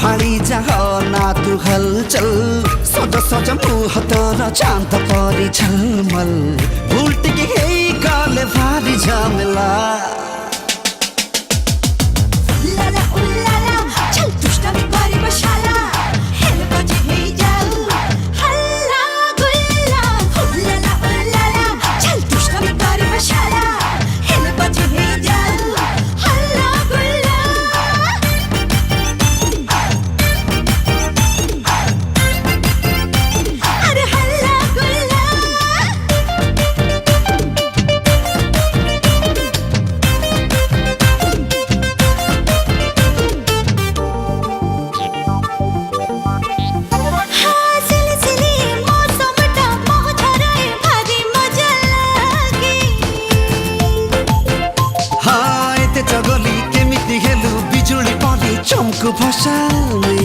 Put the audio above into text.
फाड़ी जाह ना तू हलचल सज सज मुह तोर चांद परी झलमल उल्ट के हे काले भारी झमेला लाला उल्लाला चल दुष्टामी करी बशाला हेल बजे हे जाऊ हल्ला गुल्ला लाला उल्लाला चल दुष्टामी करी बशाला हेल बजे हे जाऊ हल्ला गुल्ला अरे हल्ला गुल्ला चगली केमिति हेलु बिजुली परी चमकु भसाउने